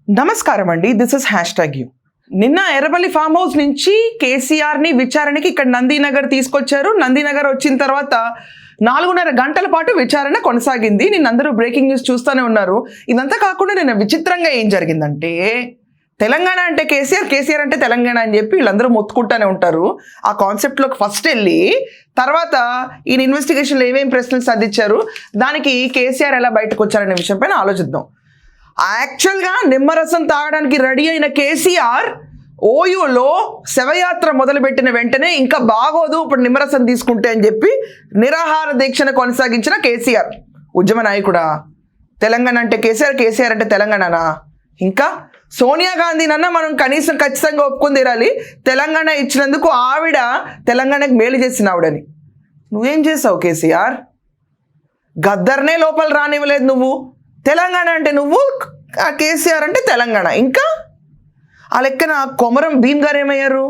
నమస్కారం అండి, this is #you. నిన్న ఎర్రబల్లి ఫామ్ హౌస్ నుంచి కేసీఆర్ని విచారణకి ఇక్కడ నందినగర్ తీసుకొచ్చారు. నందినగర్ వచ్చిన తర్వాత 4.5 గంటల పాటు విచారణ కొనసాగింది. నిన్నందరూ బ్రేకింగ్ న్యూస్ చూస్తూనే ఉన్నారు. ఇదంతా కాకుండా నిన్న విచిత్రంగా ఏం జరిగిందంటే, తెలంగాణ అంటే కేసీఆర్, కేసీఆర్ అంటే తెలంగాణ అని చెప్పి వీళ్ళందరూ మొత్తుకుంటూనే ఉంటారు. ఆ కాన్సెప్ట్లోకి ఫస్ట్ వెళ్ళి తర్వాత ఈయన ఇన్వెస్టిగేషన్లో ఏమేమి ప్రశ్నలు సంధించారు, దానికి కేసీఆర్ ఎలా బయటకు వచ్చారనే విషయం పైన ఆలోచిద్దాం. యాక్చువల్గా నిమ్మరసం తాగడానికి రెడీ అయిన కేసీఆర్ ఓయూలో శవయాత్ర మొదలుపెట్టిన వెంటనే ఇంకా బాగోదు ఇప్పుడు నిమ్మరసం తీసుకుంటే అని చెప్పి నిరాహార దీక్షను కొనసాగించిన కేసీఆర్ ఉద్యమ నాయకుడా? తెలంగాణ అంటే కేసీఆర్, కేసీఆర్ అంటే తెలంగాణనా? ఇంకా సోనియా గాంధీనన్నా మనం కనీసం ఖచ్చితంగా ఒప్పుకొని తీరాలి, తెలంగాణ ఇచ్చినందుకు ఆవిడ తెలంగాణకు మేలు చేసిన ఆవిడని. నువ్వేం చేసావు కేసీఆర్? గద్దర్నే లోపల రానివ్వలేదు నువ్వు. తెలంగాణ అంటే నువ్వు, కేసీఆర్ అంటే తెలంగాణ. ఇంకా ఆ లెక్కన కొమరం భీమ్ గారు ఏమయ్యారు?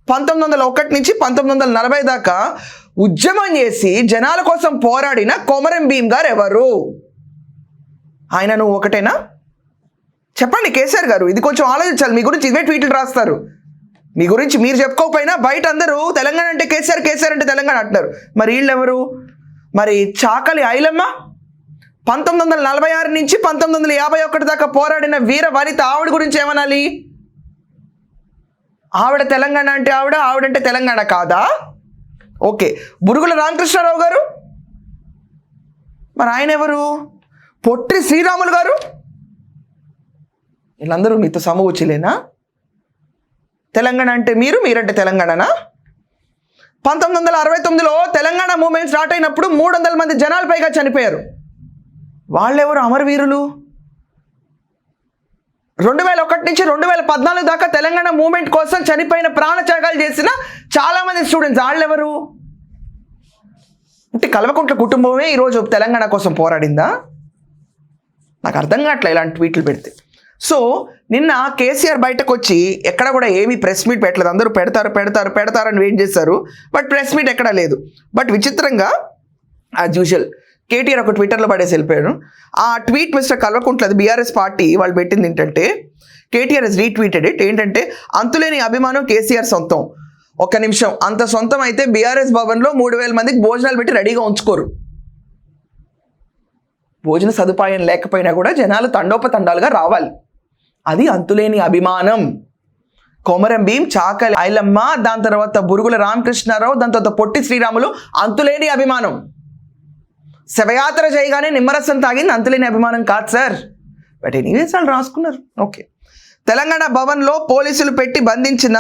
1901 నుంచి 1940 దాకా ఉద్యమం చేసి జనాల కోసం పోరాడిన కొమరం భీమ్ గారు ఎవరు? ఆయన నువ్వు ఒకటేనా? చెప్పండి కేసీఆర్ గారు, ఇది కొంచెం ఆలోచించాలి. మీ గురించి ఇవే ట్వీట్లు రాస్తారు. మీ గురించి మీరు చెప్పుకోకపోయినా బయట అందరూ తెలంగాణ అంటే కేసీఆర్, కేసీఆర్ అంటే తెలంగాణ అంటున్నారు. మరి వీళ్ళెవరు? మరి చాకలి ఐలమ్మ 1946 నుంచి 1951 దాకా పోరాడిన వీర వనిత, ఆవిడ గురించి ఏమనాలి? ఆవిడ తెలంగాణ అంటే ఆవిడంటే తెలంగాణ కాదా? ఓకే. బురుగుల రామకృష్ణారావు గారు, మరి ఆయన ఎవరు? పొట్టి శ్రీరాములు గారు, వీళ్ళందరూ మీతో సమూచిలేనా? తెలంగాణ అంటే మీరంటే తెలంగాణనా? 1969లో తెలంగాణ మూవ్మెంట్ స్టార్ట్ అయినప్పుడు 300 మంది జనాలు పైగా చనిపోయారు. వాళ్ళెవరు? అమరవీరులు. 2001 నుంచి 2014 దాకా తెలంగాణ మూవ్మెంట్ కోసం చనిపోయిన ప్రాణత్యాగాలు చేసిన చాలామంది స్టూడెంట్స్, వాళ్ళెవరు? అంటే కల్వకుంట్ల కుటుంబమే ఈరోజు తెలంగాణ కోసం పోరాడిందా? నాకు అర్థం కావట్లే ఇలాంటి ట్వీట్లు పెడితే. సో నిన్న కేసీఆర్ బయటకు వచ్చి ఎక్కడ కూడా ఏమీ ప్రెస్ మీట్ పెట్టలేదు. అందరూ పెడతారని వెయిట్ చేశారు, బట్ ప్రెస్ మీట్ ఎక్కడా లేదు. బట్ విచిత్రంగా యాజ్ యూజువల్ కేటీఆర్ ఒక ట్విట్టర్లో పడేసి వెళ్ళిపోయాడు. ఆ ట్వీట్ మిస్టర్ కల్వకుంట్లది బీఆర్ఎస్ పార్టీ వాళ్ళు పెట్టింది ఏంటంటే, కేటీఆర్ హెస్ రీట్వీటెడ్ ఇట్. ఏంటంటే, అంతులేని అభిమానం కేసీఆర్ సొంతం. ఒక్క నిమిషం, అంత సొంతం అయితే బీఆర్ఎస్ భవన్లో 3000 మందికి భోజనాలు పెట్టి రెడీగా ఉంచుకోరు. భోజన సదుపాయం లేకపోయినా కూడా జనాలు తండోపతండాలుగా రావాలి. అది అంతులేని అభిమానం. కొమరం భీం, చాకలి ఐలమ్మ, దాని తర్వాత బురుగుల రామకృష్ణారావు, దాని తర్వాత పొట్టి శ్రీరాములు, అంతులేని అభిమానం. శవయాత్ర చేయగానే నిమ్మరసం తాగింది అంతులేని అభిమానం కాదు సార్. బట్ ఎనీవేస్ వాళ్ళు రాసుకున్నారు. ఓకే. తెలంగాణ భవన్లో పోలీసులు పెట్టి బంధించిన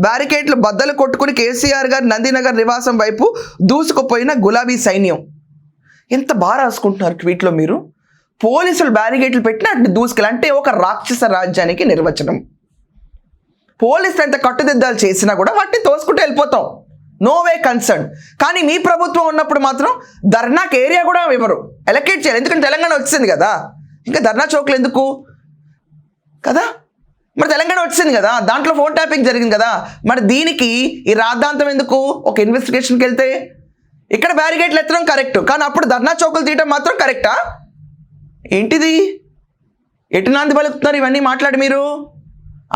బ్యారికేడ్లు బద్దలు కొట్టుకుని కేసీఆర్ గారు నందినగర్ నివాసం వైపు దూసుకుపోయిన గులాబీ సైన్యం. ఎంత బాగా రాసుకుంటున్నారు ట్వీట్లో మీరు. పోలీసులు బ్యారికేడ్లు పెట్టిన అటు దూసుకెళ్ళి, అంటే ఒక రాక్షస రాజ్యానికి నిర్వచనం. పోలీసులు ఎంత కట్టుదిద్దాలు చేసినా కూడా వాటిని తోసుకుంటూ వెళ్ళిపోతాం, నో వే కన్సర్న్. కానీ మీ ప్రభుత్వం ఉన్నప్పుడు మాత్రం ధర్నాకి ఏరియా కూడా ఇవ్వరు, ఎలకేట్ చేయాలి. ఎందుకంటే తెలంగాణ వచ్చింది కదా, ఇంకా ధర్నా చౌక్లు ఎందుకు కదా? మరి తెలంగాణ వచ్చింది కదా, దాంట్లో ఫోన్ ట్యాపింగ్ జరిగింది కదా, మరి దీనికి ఈ రాద్ధాంతం ఎందుకు? ఒక ఇన్వెస్టిగేషన్కి వెళ్తే ఇక్కడ బ్యారికేడ్లు ఎత్తడం కరెక్ట్, కానీ అప్పుడు ధర్నా చౌకులు తీయడం మాత్రం కరెక్టా? ఏంటిది? ఎటు నాంది పలుకుతున్నారు ఇవన్నీ మాట్లాడి మీరు?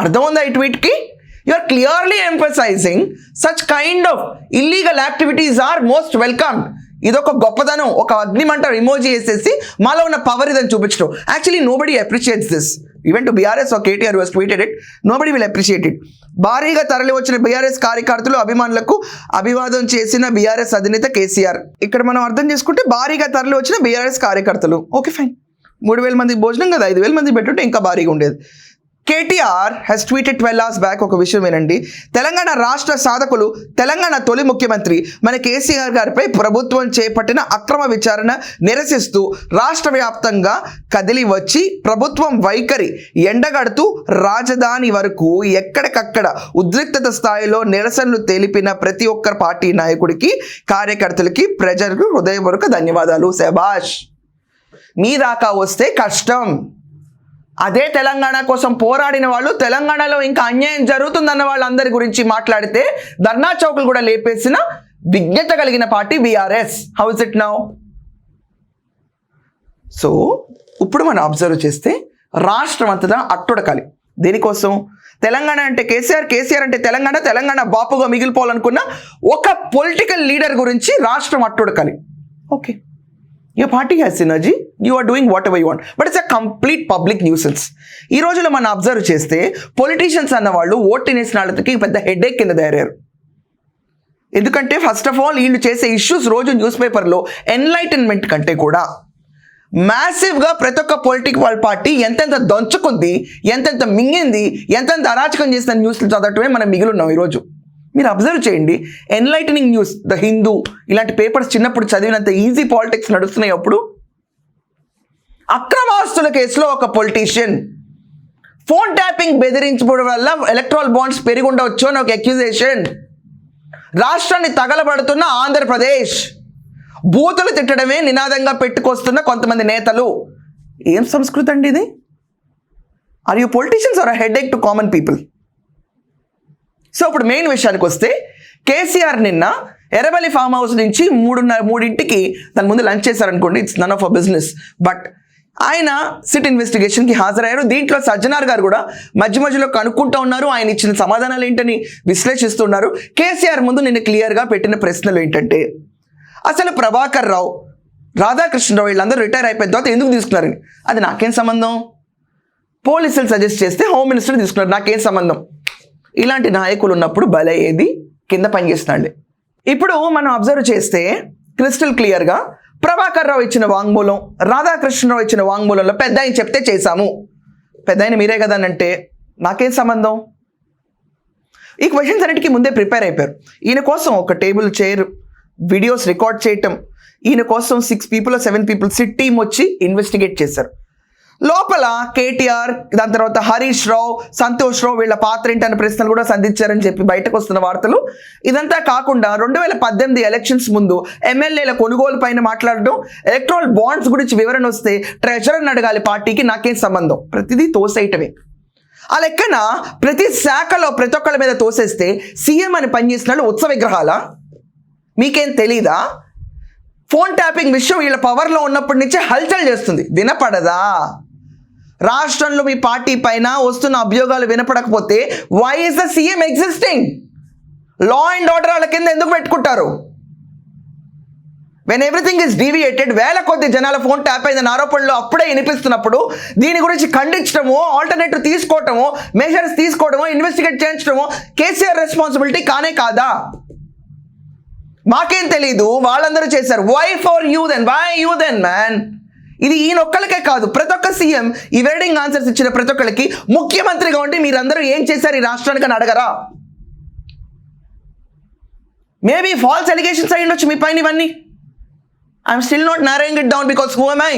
అర్థం ఉందా ఈ ట్వీట్కి? You are clearly emphasizing such kind of illegal activities are most welcomed. ఇదొక గొప్పదనం, ఒక అగ్నిమంట ఇమోజీ వేసేసి మాలో ఉన్న పవర్ ఇదని చూపించడం. Actually nobody appreciates this. Even to BRS or KTR was tweeted it, nobody will appreciate it. భారీగా తరలి వచ్చిన బీఆర్ఎస్ కార్యకర్తలు, అభిమానులకు అభివాదం చేసిన బీఆర్ఎస్ అధినేత కేసీఆర్. ఇక్కడ మనం అర్థం చేసుకుంటే భారీగా తరలి వచ్చిన బీఆర్ఎస్ కార్యకర్తలు, ఓకే ఫైన్. 3000 మందికి భోజనం కదా, 5000 మంది పెట్టుంటే ఇంకా భారీగా ఉండేది. KTR has tweeted 12 hours back. ఒక విషయం వినండి. తెలంగాణ రాష్ట్ర సాధకులు, తెలంగాణ తొలి ముఖ్యమంత్రి మన కేసీఆర్ గారిపై ప్రభుత్వం చేపట్టిన అక్రమ విచారణ నిరసిస్తూ రాష్ట్ర వ్యాప్తంగా కదిలి వచ్చి ప్రభుత్వం వైఖరి ఎండగడుతూ రాజధాని వరకు ఎక్కడికక్కడ ఉద్రిక్తత స్థాయిలో నిరసనలు తెలిపిన ప్రతి ఒక్క పార్టీ నాయకుడికి, కార్యకర్తలకి, ప్రజలకు హృదయపూర్వక ధన్యవాదాలు. శభాష్. మీ దాకా వస్తే కష్టం. అదే తెలంగాణ కోసం పోరాడిన వాళ్ళు, తెలంగాణలో ఇంకా అన్యాయం జరుగుతుందన్న వాళ్ళందరి గురించి మాట్లాడితే ధర్నా చౌకులు కూడా లేపేసిన విజ్ఞత కలిగిన party BRS. How is it now? So ఇప్పుడు మనం అబ్జర్వ్ చేస్తే రాష్ట్రం అంతటా అట్టుడకాలి. దేనికోసం? తెలంగాణ అంటే కేసీఆర్, కేసీఆర్ అంటే తెలంగాణ, తెలంగాణ బాపుగా మిగిలిపోవాలనుకున్న ఒక పొలిటికల్ లీడర్ గురించి రాష్ట్రం అట్టుడకాలి. Okay, your party has synergy, you are doing whatever you want, but it's a complete public nuisance. ఈ రోజులో మనం అబ్జర్వ్ చేస్తే పొలిటీషియన్స్ అన్న వాళ్ళు ఓటు వేసిన వాళ్ళకి పెద్ద హెడేక్ కింద తయారయ్యారు. ఎందుకంటే ఫస్ట్ ఆఫ్ ఆల్ వీళ్ళు చేసే ఇష్యూస్ రోజు న్యూస్ పేపర్లో ఎన్లైటన్మెంట్ కంటే కూడా మ్యాసివ్గా ప్రతి ఒక్క పొలిటికల్ పార్టీ ఎంతెంత దంచుకుంది, ఎంతెంత మింగింది, ఎంతెంత అరాచకం చేసిన న్యూస్లు చదవటమే మనం మిగిలిన్నాం ఈరోజు. మీరు అబ్జర్వ్ చేయండి, ఎన్లైటనింగ్ న్యూస్, ద హిందూ ఇలాంటి పేపర్స్ చిన్నప్పుడు చదివినంత ఈజీ పాలిటిక్స్ నడుస్తున్నాయి. అప్పుడు అక్రమాస్తుల కేసులో ఒక పొలిటీషియన్ ఫోన్ ట్యాపింగ్ బెదిరించడం వల్ల ఎలక్ట్రల్ బాండ్స్ పెరిగి ఉండవచ్చు అని ఒక అక్యూజేషన్. రాష్ట్రాన్ని తగలబడుతున్న ఆంధ్రప్రదేశ్, బూతులు తిట్టడమే నినాదంగా పెట్టుకొస్తున్న కొంతమంది నేతలు. ఏం సంస్కృతి అండి ఇది? Are you politicians are headache to common people? So ఇప్పుడు మెయిన్ విషయానికి వస్తే, కేసీఆర్ నిన్న ఎర్రబెల్లి ఫామ్ హౌస్ నుంచి 3:30 తన ముందు లంచ్ చేశారనుకోండి, it's none of a business, but ఆయన సిట్ ఇన్వెస్టిగేషన్కి హాజరయ్యారు. దీంట్లో సజ్జనార్ గారు కూడా మధ్య మధ్యలో కనుక్కుంటూ ఉన్నారు, ఆయన ఇచ్చిన సమాధానాలు ఏంటని విశ్లేషిస్తున్నారు. కేసీఆర్ ముందు నిన్న క్లియర్గా పెట్టిన ప్రశ్నలు ఏంటంటే, అసలు ప్రభాకర్ రావు, రాధాకృష్ణరావు వీళ్ళందరూ రిటైర్ అయిపోయిన తర్వాత ఎందుకు తీసుకున్నారని. అది నాకేం సంబంధం? పోలీసులు సజెస్ట్ చేస్తే హోమ్ మినిస్టర్ తీసుకున్నారు, నాకేం సంబంధం? ఇలాంటి నాయకులు ఉన్నప్పుడు భలే ఏది కింద పనిచేస్తున్నాడు. ఇప్పుడు మనం అబ్జర్వ్ చేస్తే క్రిస్టల్ క్లియర్గా ప్రభాకర్ రావు ఇచ్చిన వాంగ్మూలం, రాధాకృష్ణరావు ఇచ్చిన వాంగ్మూలంలో పెద్ద ఆయన చెప్తే చేశాము, పెద్ద ఆయన మీరే కదా అంటే నాకేం సంబంధం? ఈ క్వశ్చన్స్ అన్నిటికీ ముందే ప్రిపేర్ అయిపోయారు. ఈయన కోసం ఒక టేబుల్ చైర్, వీడియోస్ రికార్డ్ చేయటం, ఈయన కోసం 6 people or 7 people SIT team వచ్చి ఇన్వెస్టిగేట్ చేశారు. లోపల కేటీఆర్, దాని తర్వాత హరీష్ రావు, సంతోష్ రావు వీళ్ళ పాత్ర ఏంటన్న ప్రశ్నలు కూడా సంధించారని చెప్పి బయటకు వస్తున్న వార్తలు. ఇదంతా కాకుండా 2018 ఎలక్షన్స్ ముందు ఎమ్మెల్యేల కొనుగోలు పైన మాట్లాడడం, ఎలక్ట్రల్ బాండ్స్ గురించి వివరణ వస్తే ట్రెజరర్ని అడగాలి పార్టీకి, నాకేం సంబంధం? ప్రతిదీ తోసేయటమే. ఆ లెక్కన ప్రతి శాఖలో ప్రతి ఒక్కళ్ళ మీద తోసేస్తే సీఎం అని పనిచేసిన వాళ్ళు ఉత్సవ విగ్రహాల? మీకేం తెలీదా? ఫోన్ ట్యాపింగ్ విషయం వీళ్ళ పవర్లో ఉన్నప్పటి నుంచే హల్చల్ చేస్తుంది, వినపడదా? రాష్ట్రంలో మీ పార్టీ పైన వస్తున్న అభియోగాలు వినపడకపోతే why is the CM existing? Law and order వాళ్ళ కింద ఎందుకు పెట్టుకుంటారు? వెన్ ఎవ్రీథింగ్ ఇస్ డీవియేటెడ్, వేల కొద్ది జనాల ఫోన్ ట్యాప్ అయిందని ఆరోపణలు అప్పుడే వినిపిస్తున్నప్పుడు దీని గురించి ఖండించడమో, ఆల్టర్నేటివ్ తీసుకోవటమో, మెజర్స్ తీసుకోవడమో, ఇన్వెస్టిగేట్ చేయించడమో కేసీఆర్ రెస్పాన్సిబిలిటీ కానే కాదా? మాకేం తెలీదు, వాళ్ళందరూ చేశారు. Why for you then? Why you then man? ఇది ఈయన ఒక్కళ్ళకే కాదు, ప్రతి ఒక్క సీఎం ఈ వెర్డింగ్ ఆన్సర్స్ ఇచ్చిన ప్రతి ఒక్కరికి ముఖ్యమంత్రిగా ఉంటే మీరందరూ ఏం చేశారు ఈ రాష్ట్రానికి అని అడగరా? మేబీ ఫాల్స్ ఎలిగేషన్స్ అయి ఉండొచ్చు మీ పైన ఇవన్నీ. I'm still not narrowing it down because who am I?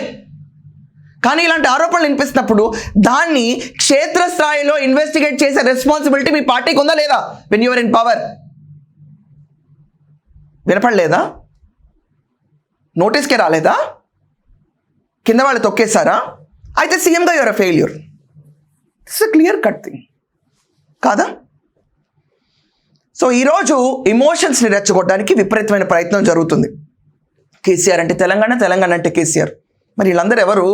కానీ ఇలాంటి ఆరోపణలు వినిపిస్తున్నప్పుడు దాన్ని క్షేత్రస్థాయిలో ఇన్వెస్టిగేట్ చేసే రెస్పాన్సిబిలిటీ మీ పార్టీకి ఉందా లేదా? When you're in power. వినపడలేదా? నోటీస్కే రాలేదా? కింద వాళ్ళు తొక్కేశారా? అయితే సీఎంగా you're a failure. It's a clear cut thing కాదా? సో ఈరోజు ఇమోషన్స్ని రెచ్చగొట్టడానికి విపరీతమైన ప్రయత్నం జరుగుతుంది. కేసీఆర్ అంటే తెలంగాణ, తెలంగాణ అంటే కేసీఆర్. మరి వీళ్ళందరూ ఎవరు?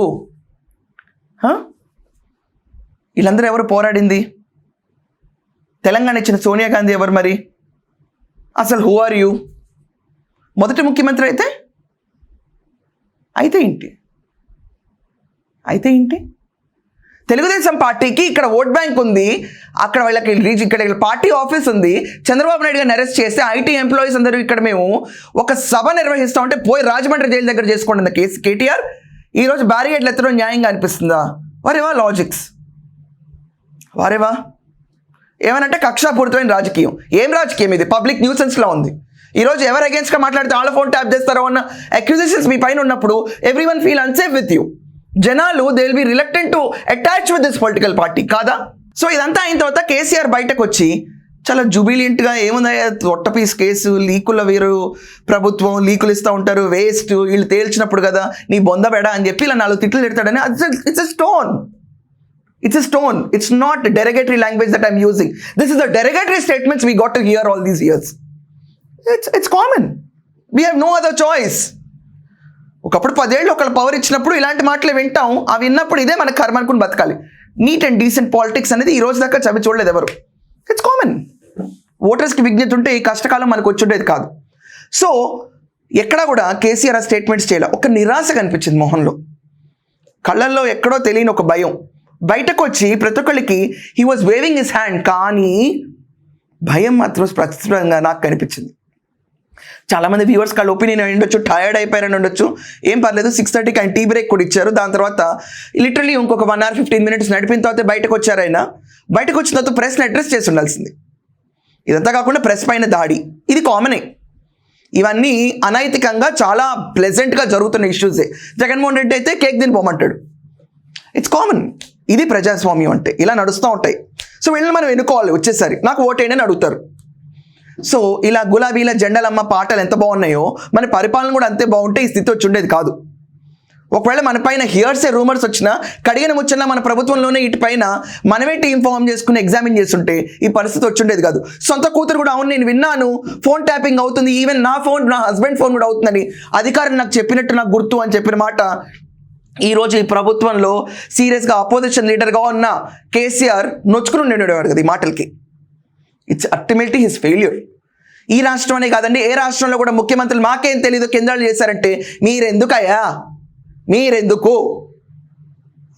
వీళ్ళందరూ ఎవరు పోరాడింది? తెలంగాణ ఇచ్చిన సోనియా గాంధీ ఎవరు మరి? అసలు హూ ఆర్ యూ? మొదటి ముఖ్యమంత్రి అయితే ఏంటి? తెలుగుదేశం పార్టీకి ఇక్కడ ఓట్ బ్యాంక్ ఉంది, అక్కడ వాళ్ళకి ఇక్కడ పార్టీ ఆఫీస్ ఉంది. చంద్రబాబు నాయుడు గారిని అరెస్ట్ చేస్తే ఐటీ ఎంప్లాయీస్ అందరూ ఇక్కడ మేము ఒక సభ నిర్వహిస్తూ ఉంటే పోయి రాజమండ్రి జైలు దగ్గర చేసుకోండి కేసు కేటీఆర్. ఈరోజు బ్యారిగేడ్లు ఎత్తడం న్యాయంగా అనిపిస్తుందా? వారేవా లాజిక్స్, వారేవా ఏమనంటే కక్షాపూరితమైన రాజకీయం. ఏం రాజకీయం ఇది? పబ్లిక్ న్యూసెన్స్లో ఉంది. ఈరోజు ఎవరు అగేన్స్ట్గా మాట్లాడితే వాళ్ళ ఫోన్ ట్యాప్ చేస్తారో అన్న అక్యూజేషన్స్ మీ పైన ఉన్నప్పుడు everyone feel unsafe with you. జనాలు they will be reluctant to attach with this political party కాదా? సో ఇదంతా అయిన తర్వాత కేసీఆర్ బయటకు వచ్చి చాలా జుబిలియంట్గా ఏముందయ్యా తొట్ట పీస్ కేసు, లీకుల వీరు ప్రభుత్వం లీకులు ఇస్తూ ఉంటారు, వేస్ట్, వీళ్ళు తేల్చినప్పుడు కదా నీ బొందబెడ అని చెప్పి ఇలా 4 తిట్లు తిడతాడని. It's a stone. It's not a derogatory language that I'm using. This is the derogatory statements we got to hear all these years. It's common. We have no other choice. ఒకప్పుడు 10 ఏళ్ళు ఒకళ్ళు పవర్ ఇచ్చినప్పుడు ఇలాంటి మాటలే వింటాం. అవి విన్నప్పుడు ఇదే మన కర్మ అనుకుని బతకాలి. నీట్ అండ్ డీసెంట్ పాలిటిక్స్ అనేది ఈ రోజు దాకా చవి చూడలేదు ఎవరు. It's common. ఓటర్స్కి విజ్ఞత ఉంటే ఈ కష్టకాలం మనకు వచ్చుండేది కాదు. సో ఎక్కడా కూడా కేసీఆర్ ఆ స్టేట్మెంట్స్ చేయాలి. ఒక నిరాశ కనిపించింది మొహంలో, కళ్ళల్లో ఎక్కడో తెలియని ఒక భయం. బయటకు వచ్చి ప్రతి ఒక్కళ్ళకి he was weaving his hand, కానీ భయం మాత్రం స్పష్టంగా నాకు కనిపించింది. చాలామంది వ్యూవర్స్ వాళ్ళ ఒపీనియన్ అయి ఉండొచ్చు, టయర్డ్ అయిపోయారని ఉండొచ్చు. ఏం పర్లేదు, 6:30కి ఆయన టీ బ్రేక్ కూడా ఇచ్చారు. దాని తర్వాత లిటరలీ ఇంకొక 1 hour 15 minutes నడిపిన తర్వాత బయటకు వచ్చారు. ఆయన బయటకు వచ్చిన తర్వాత ప్రెస్ని అడ్రస్ చేసి ఉండాల్సింది. ఇదంతా కాకుండా ప్రెస్ పైన దాడి, ఇది కామనే. ఇవన్నీ అనైతికంగా చాలా ప్లెజెంట్గా జరుగుతున్న ఇష్యూసే. జగన్మోహన్ రెడ్డి అయితే కేక్ తినిపోమంటాడు. It's common. ఇది ప్రజాస్వామ్యం అంటే ఇలా నడుస్తూ ఉంటాయి. సో వీళ్ళని మనం ఎన్నుకోవాలి. వచ్చేసరి నాకు ఓటేనని అడుగుతారు. సో ఇలా గులాబీల జెండాలమ్మ పాటలు ఎంత బాగున్నాయో మన పరిపాలన కూడా అంతే బాగుంటే ఈ స్థితి వచ్చి ఉండేది కాదు. ఒకవేళ మన పైన హియర్సే రూమర్స్ వచ్చినా కడిగిన ముచ్చన్నా మన ప్రభుత్వంలోనే ఇటుపైన మనమే టీం ఫామ్ చేసుకుని ఎగ్జామిన్ చేస్తుంటే ఈ పరిస్థితి వచ్చుండేది కాదు. సొంత కూతురు కూడా అవును నేను విన్నాను, ఫోన్ ట్యాపింగ్ అవుతుంది, ఈవెన్ నా హస్బెండ్ ఫోన్ కూడా అవుతుందని అధికారులు నాకు చెప్పినట్టు నాకు గుర్తు అని చెప్పిన మాట ఈరోజు ఈ ప్రభుత్వంలో సీరియస్గా అపోజిషన్ లీడర్గా ఉన్న కేసీఆర్ నొచ్చుకుని ఉండేవాడు కదా ఈ మాటలకి. It's ultimately his failure. ఈ రాష్ట్రంనే కాదండి, ఏ రాష్ట్రంలో కూడా ముఖ్యమంత్రులు మాకేం తెలీదు కేంద్రాలు చేశారంటే మీరెందుకు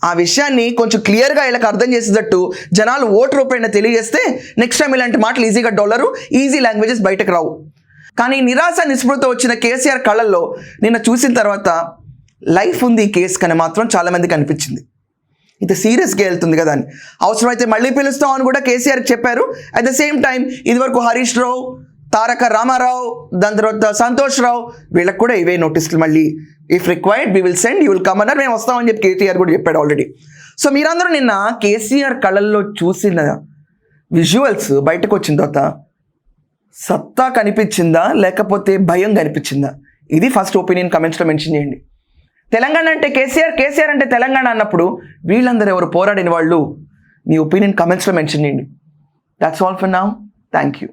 ఆ విషయాన్ని కొంచెం క్లియర్గా వీళ్ళకి అర్థం చేసేటట్టు జనాలు ఓటు రూపాయన తెలియజేస్తే నెక్స్ట్ టైం ఇలాంటి మాటలు ఈజీగా డొల్లరు, ఈజీ లాంగ్వేజెస్ బయటకు రావు. కానీ నిరాశ నిస్పృహత వచ్చిన కేసీఆర్ కళ్ళల్లో నిన్న చూసిన తర్వాత లైఫ్ ఉంది ఈ కేసు కని మాత్రం చాలామందికి అనిపించింది. ఇది సీరియస్గా వెళ్తుంది కదా అని. అవసరమైతే మళ్ళీ పిలుస్తాం అని కూడా కేసీఆర్కి చెప్పారు. అట్ ద సేమ్ టైం ఇదివరకు హరీష్ రావు, తారక రామారావు, దాని తర్వాత సంతోష్ రావు, వీళ్ళకి కూడా ఇవే నోటీసులు మళ్ళీ if required we will send, you will come అన్నారు, మేము వస్తామని చెప్పి కేటీఆర్ కూడా చెప్పాడు ఆల్రెడీ. సో మీరందరూ నిన్న కేసీఆర్ కళ్ళల్లో చూసిన విజువల్స్ బయటకు వచ్చిన తర్వాత సత్తా కనిపించిందా లేకపోతే భయం కనిపించిందా? ఇది ఫస్ట్ ఒపీనియన్ కమెంట్స్లో మెన్షన్ చేయండి. తెలంగాణ అంటే కేసీఆర్ అంటే తెలంగాణ అన్నప్పుడు వీళ్ళందరూ ఎవరు పోరాడిన వాళ్ళు, మీ ఒపీనియన్ కమెంట్స్లో మెన్షన్ చేయండి. That's all for now. Thank you.